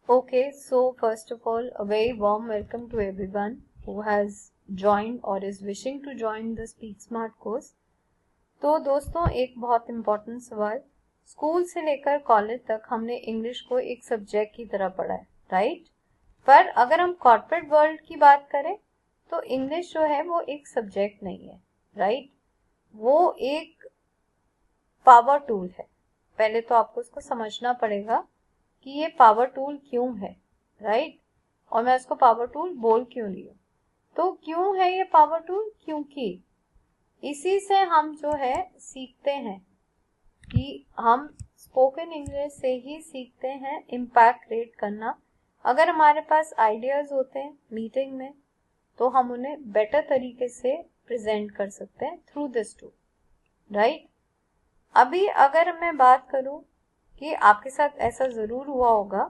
Okay, so first of all, a very warm welcome to everyone who has joined or is wishing to join the Speak Smart course. तो दोस्तों, एक बहुत important सवाल, school से लेकर college तक हमने इंग्लिश को एक सब्जेक्ट की तरह पढ़ा है, राइट? पर अगर हम कॉर्पोरेट वर्ल्ड की बात करें तो इंग्लिश जो है वो एक सब्जेक्ट नहीं है, राइट? वो एक पावर टूल है। पहले तो आपको उसको समझना पड़ेगा कि ये पावर टूल क्यों है, राइट? और मैं इसको पावर टूल बोल क्यों रही हूँ? तो क्यों है ये पावर टूल? क्योंकि इसी से हम जो है सीखते हैं कि हम स्पोकन इंग्लिश से ही सीखते हैं इम्पैक्ट क्रिएट करना। अगर हमारे पास आइडियाज होते हैं मीटिंग में तो हम उन्हें बेटर तरीके से प्रेजेंट कर सकते हैं थ्रू दिस टूल, राइट? अभी अगर मैं बात करूं कि आपके साथ ऐसा ज़रूर हुआ होगा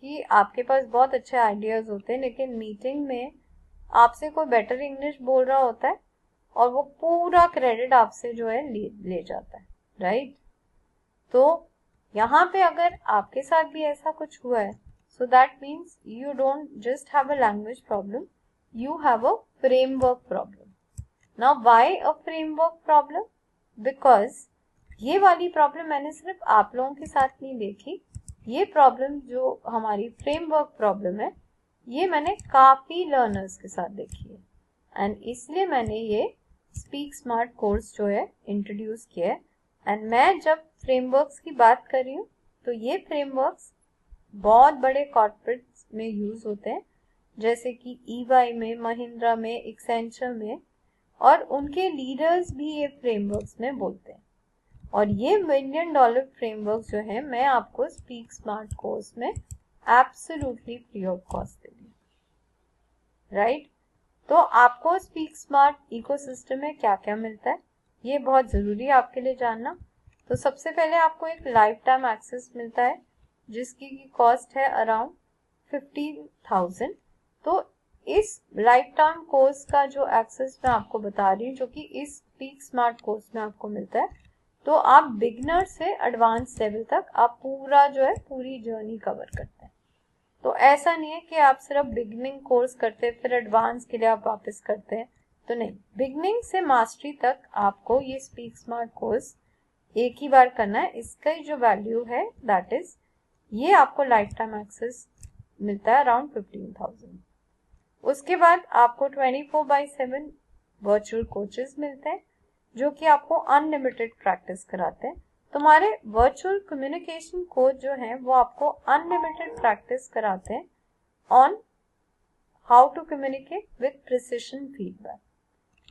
कि आपके पास बहुत अच्छे आइडियाज़ होते हैं लेकिन मीटिंग में आपसे कोई बेटर इंग्लिश बोल रहा होता है और वो पूरा क्रेडिट आपसे जो है ले जाता है, राइट? तो यहाँ पे अगर आपके साथ भी ऐसा कुछ हुआ है, so that means you don't just have a language problem, you have a framework problem. Now why a framework problem? Because ये वाली प्रॉब्लम मैंने सिर्फ आप लोगों के साथ नहीं देखी, ये प्रॉब्लम जो हमारी फ्रेमवर्क प्रॉब्लम है ये मैंने काफ़ी लर्नर्स के साथ देखी है एंड इसलिए मैंने ये स्पीक स्मार्ट कोर्स जो है इंट्रोड्यूस किया है। एंड मैं जब फ्रेमवर्क्स की बात कर रही हूँ तो ये फ्रेमवर्क्स बहुत बड़े कॉर्पोरेट्स में यूज़ होते हैं, जैसे कि EY में, महिंद्रा में, एक्सेंचर में, और उनके लीडर्स भी ये फ्रेमवर्क्स में बोलते हैं। और ये $1 मिलियन फ्रेमवर्क जो है मैं आपको स्पीक स्मार्ट कोर्स में absolutely free of cost they the, right? तो आपको स्पीक स्मार्ट इकोसिस्टम में क्या क्या मिलता है ये बहुत ज़रूरी है आपके लिए जानना। तो सबसे पहले आपको एक लाइफ टाइम एक्सेस मिलता है जिसकी कॉस्ट है अराउंड 15,000। तो इस लाइफ टाइम कोर्स का जो एक्सेस मैं आपको बता रही हूँ जो कि इस स्पीक स्मार्ट कोर्स में आपको मिलता है, तो आप बिगनर से एडवांस लेवल तक आप पूरा जो है पूरी जर्नी कवर करते हैं। तो ऐसा नहीं है कि आप सिर्फ बिगनिंग कोर्स करते हैं फिर एडवांस के लिए आप वापस करते हैं, तो नहीं, बिगनिंग से मास्टरी तक आपको ये स्पीक स्मार्ट कोर्स एक ही बार करना है। इसका जो वैल्यू है दैट इज ये आपको लाइफ टाइम एक्सेस मिलता है अराउंड 15,000। उसके बाद आपको 24/7 वर्चुअल कोचेस मिलते हैं जो कि आपको अनलिमिटेड प्रैक्टिस कराते हैं। तुम्हारे वर्चुअल कम्युनिकेशन कोच जो हैं वो आपको अनलिमिटेड प्रैक्टिस कराते हैं on how to communicate with precision feedback,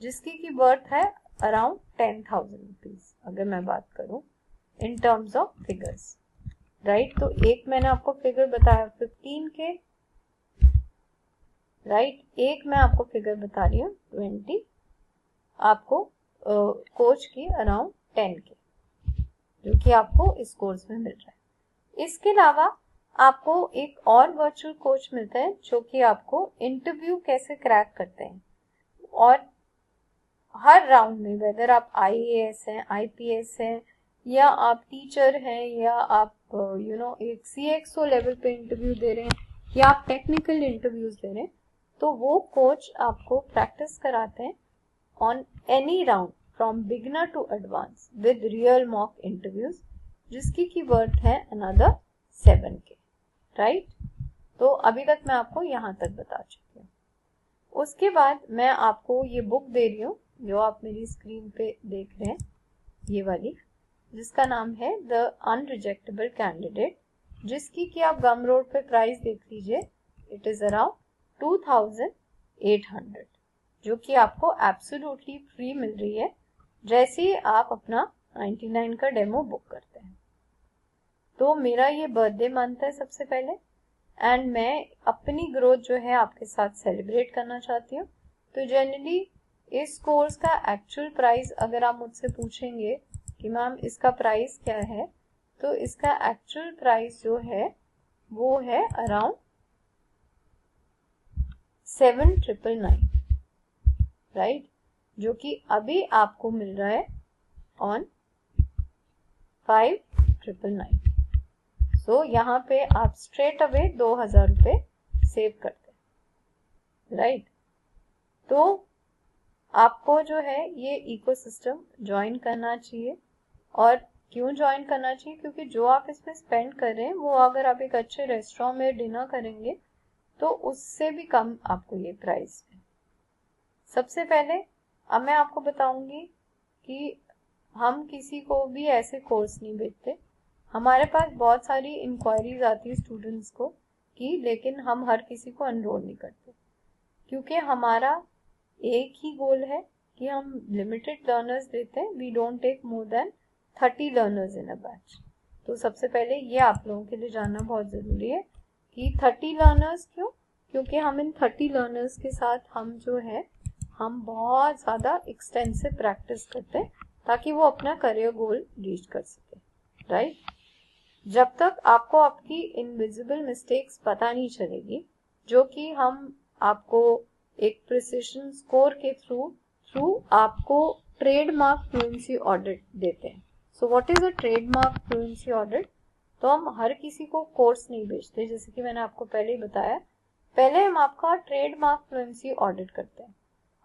जिसकी की वर्थ है अराउंड 10,000 रुपीज अगर मैं बात करूं in terms of figures, right? तो एक मैंने आपको फिगर बताया 15 के, राइट? एक मैं आपको फिगर बता रही हूँ 20, आपको कोच की अराउंड 10 के जो कि आपको इस कोर्स में मिल रहा है। इसके अलावा आपको एक और वर्चुअल कोच मिलता है जो कि आपको इंटरव्यू कैसे क्रैक करते हैं और हर राउंड में, वेदर आप IAS हैं, IPS हैं, या आप टीचर हैं, या आप एक CXO लेवल पे इंटरव्यू दे रहे हैं, या आप टेक्निकल इंटरव्यूज दे रहे हैं, तो वो कोच आपको प्रैक्टिस कराते हैं on any round from beginner to advance with real mock interviews जिसकी की वर्थ है अनदर 7 के, राइट? तो अभी तक मैं आपको यहाँ तक बता चुकी हूँ। उसके बाद मैं आपको ये बुक दे रही हूँ जो आप मेरी स्क्रीन पे देख रहे हैं, ये वाली, जिसका नाम है द अनरिजेक्टेबल कैंडिडेट, जिसकी कि आप गम रोड पे प्राइस देख लीजिए, इट इज अराउंड 2,800 जो कि आपको एब्सोल्युटली फ्री मिल रही है जैसे ही आप अपना 99 का डेमो बुक करते हैं। तो मेरा ये बर्थडे मंथ है सबसे पहले एंड मैं अपनी ग्रोथ जो है आपके साथ सेलिब्रेट करना चाहती हूँ। तो जनरली इस कोर्स का एक्चुअल प्राइस अगर आप मुझसे पूछेंगे कि मैम इसका प्राइस क्या है, तो इसका एक्चुअल प्राइस जो है वो है अराउंड 7,999, राइट? जो कि अभी आपको मिल रहा है ऑन 5,999। सो यहाँ पे आप स्ट्रेट अवे 2000 रुपये सेव करते हैं, राइट। तो आपको जो है ये इकोसिस्टम ज्वाइन करना चाहिए। और क्यों ज्वाइन करना चाहिए? क्योंकि जो आप इसमें स्पेंड कर रहे हैं वो अगर आप एक अच्छे रेस्टोरेंट में डिनर करेंगे तो उससे भी कम आपको ये प्राइस है। सबसे पहले अब मैं आपको बताऊंगी कि हम किसी को भी ऐसे कोर्स नहीं बेचते। हमारे पास बहुत सारी इंक्वायरीज आती है स्टूडेंट्स को कि लेकिन हम हर किसी को एनरोल नहीं करते, क्योंकि हमारा एक ही गोल है कि हम लिमिटेड लर्नर्स देते हैं। We don't take more than 30 learners in a batch. तो सबसे पहले ये आप लोगों के लिए जानना बहुत ज़रूरी है कि 30 लर्नर्स क्यों? क्योंकि हम इन 30 लर्नर्स के साथ हम जो है हम बहुत ज़्यादा एक्सटेंसिव प्रैक्टिस करते हैं ताकि वो अपना करियर गोल रीच कर सके, राइट। जब तक आपको आपकी इनविजिबल मिस्टेक्स पता नहीं चलेगी, जो कि हम आपको एक प्रिसिशन स्कोर के थ्रू आपको ट्रेडमार्क फ्लुएंसी ऑडिट देते हैं। So what is a trademark fluency audit? तो हम हर किसी को कोर्स नहीं बेचते, जैसे कि मैंने आपको पहले ही बताया। पहले हम आपका ट्रेडमार्क फ्लुएंसी ऑडिट करते हैं।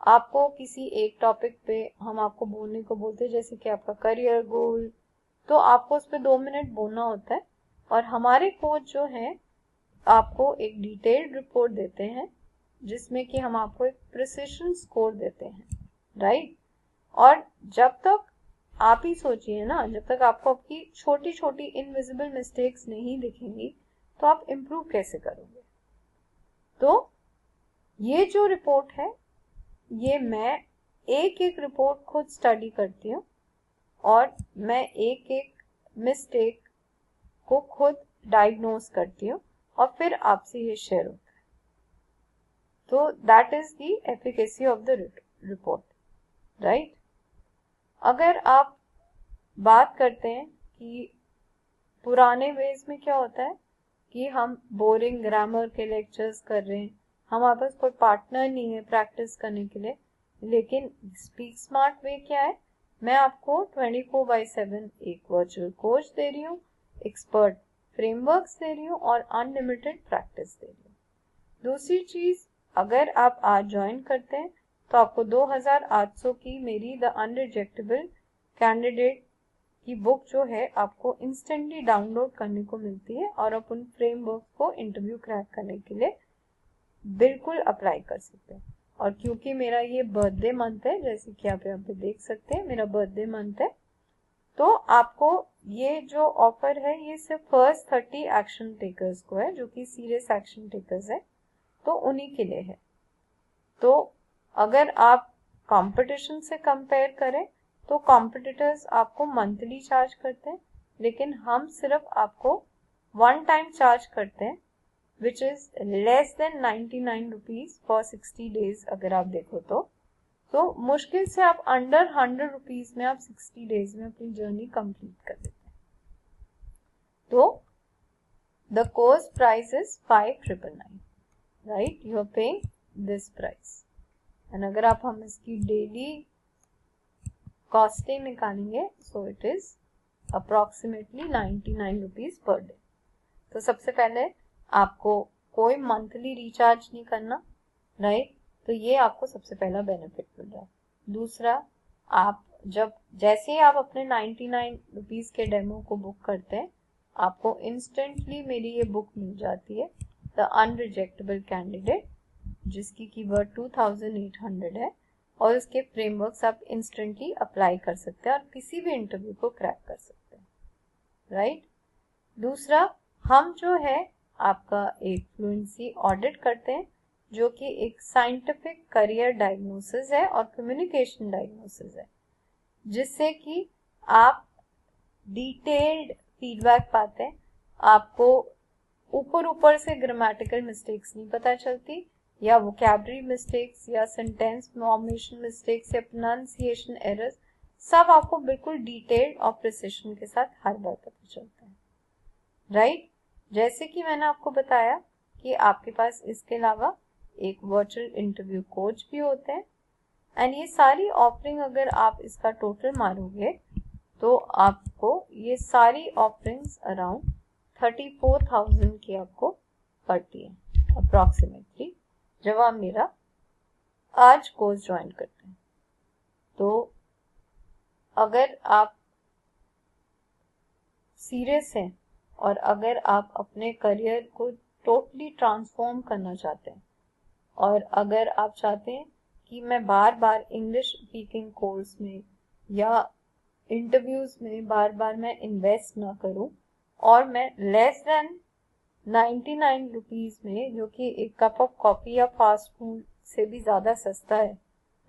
आपको किसी एक टॉपिक पे हम आपको बोलने को बोलते हैं, जैसे कि आपका करियर गोल, तो आपको उस पर 2 मिनट बोलना होता है। और हमारे कोच जो है आपको एक डिटेल्ड रिपोर्ट देते हैं जिसमें कि हम आपको एक प्रिसिशन स्कोर देते हैं, राइट। और जब तक आप ही सोचिए ना, जब तक आपको आपकी छोटी छोटी इनविजिबल मिस्टेक्स नहीं दिखेंगी तो आप इम्प्रूव कैसे करोगे? तो ये जो रिपोर्ट है ये मैं एक एक रिपोर्ट खुद स्टडी करती हूँ और मैं एक एक मिस्टेक को खुद डायग्नोज करती हूँ और फिर आपसे ये शेयर होता है। तो that is the efficacy of the report, right. अगर आप बात करते हैं कि पुराने वेज में क्या होता है कि हम बोरिंग ग्रामर के लेक्चर्स कर रहे हैं, हमारे पास कोई पार्टनर नहीं है प्रैक्टिस करने के लिए। लेकिन स्पीक स्मार्ट वे क्या है? मैं आपको 24/7 एक वर्चुअल कोच दे रही हूँ, एक्सपर्ट फ्रेमवर्क्स दे रही हूँ और अनलिमिटेड प्रैक्टिस दे रही हूँ। दूसरी चीज, अगर आप आज ज्वाइन करते हैं तो आपको 2800 की मेरी द अनरिजेक्टेबल कैंडिडेट की बुक जो है आपको इंस्टेंटली डाउनलोड करने को मिलती है और आप उन फ्रेमवर्क को इंटरव्यू क्रैक करने के लिए बिल्कुल अप्लाई कर सकते हैं। और क्योंकि मेरा ये बर्थडे मंथ है, जैसे कि आप यहाँ पे देख सकते हैं मेरा बर्थडे मंथ है, तो आपको ये जो ऑफर है ये सिर्फ फर्स्ट 30 एक्शन टेकर्स को है, जो कि सीरियस एक्शन टेकर्स है, तो उन्हीं के लिए है। तो अगर आप कंपटीशन से कंपेयर करें तो कॉम्पिटिटर्स आपको मंथली चार्ज करते हैं, लेकिन हम सिर्फ आपको वन टाइम चार्ज करते हैं, which is less than 99 rupees for 60 days. अगर आप देखो तो मुश्किल से आप अंडर 100 रुपीज में आप 60 डेज में अपनी जर्नी कंप्लीट कर देते हैं। तो the course price is 5,999, right. You are paying this price. And अगर आप हम इसकी डेली कॉस्टिंग निकालेंगे so it is approximately 99 rupees per day. तो सबसे पहले आपको कोई मंथली रिचार्ज नहीं करना, राइट। तो ये आपको सबसे पहला बेनिफिट मिल रहा है। दूसरा, आप जब जैसे ही आप अपने 99 रुपीज के डेमो को बुक करते हैं आपको इंस्टेंटली मेरी ये बुक मिल जाती है द अनरिजेक्टेबल कैंडिडेट, जिसकी कीवर्ड 2800 है और उसके फ्रेमवर्क्स आप इंस्टेंटली अप्लाई कर सकते हैं और किसी भी इंटरव्यू को क्रैक कर सकते हैं, राइट। दूसरा, हम जो है आपका एक फ्लुएंसी ऑडिट करते हैं जो कि एक साइंटिफिक करियर डायग्नोसिस है और कम्युनिकेशन डायग्नोसिस है, जिससे कि आप डिटेल्ड फीडबैक पाते हैं। आपको ऊपर से ग्रामेटिकल मिस्टेक्स नहीं पता चलती, या वोकैबुलरी मिस्टेक्स या सेंटेंस फॉर्मेशन मिस्टेक्स या प्रोनाउंसिएशन एरर्स, सब आपको बिल्कुल डिटेल्ड और प्रिसिशन के साथ हर बार पता चलता है, राइट। जैसे कि मैंने आपको बताया कि आपके पास इसके अलावा एक वर्चुअल इंटरव्यू कोच भी होते हैं। एंड ये सारी ऑफरिंग अगर आप इसका टोटल मारोगे तो आपको ये सारी ऑफरिंग्स अराउंड 34,000 की आपको पड़ती है अप्रॉक्सीमेटली, जब आप मेरा आज कोर्स ज्वाइन करते हैं। तो अगर आप सीरियस हैं और अगर आप अपने करियर को टोटली ट्रांसफॉर्म करना चाहते हैं, और अगर आप चाहते हैं कि मैं बार बार इंग्लिश स्पीकिंग कोर्स में या इंटरव्यूज में बार बार मैं इन्वेस्ट ना करूं, और मैं लेस देन 99 रुपीज में, जो कि एक कप ऑफ कॉफी या फास्ट फूड से भी ज्यादा सस्ता है,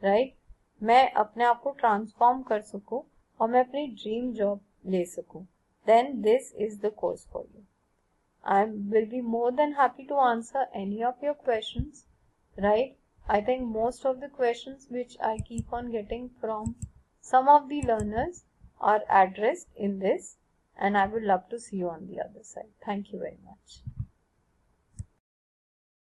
राइट, मैं अपने आप को ट्रांसफॉर्म कर सकूं और मैं अपनी ड्रीम जॉब ले सकूं, then this is the course for you. I will be more than happy to answer any of your questions, right? I think most of the questions which I keep on getting from some of the learners are addressed in this, and I would love to see you on the other side. Thank you very much.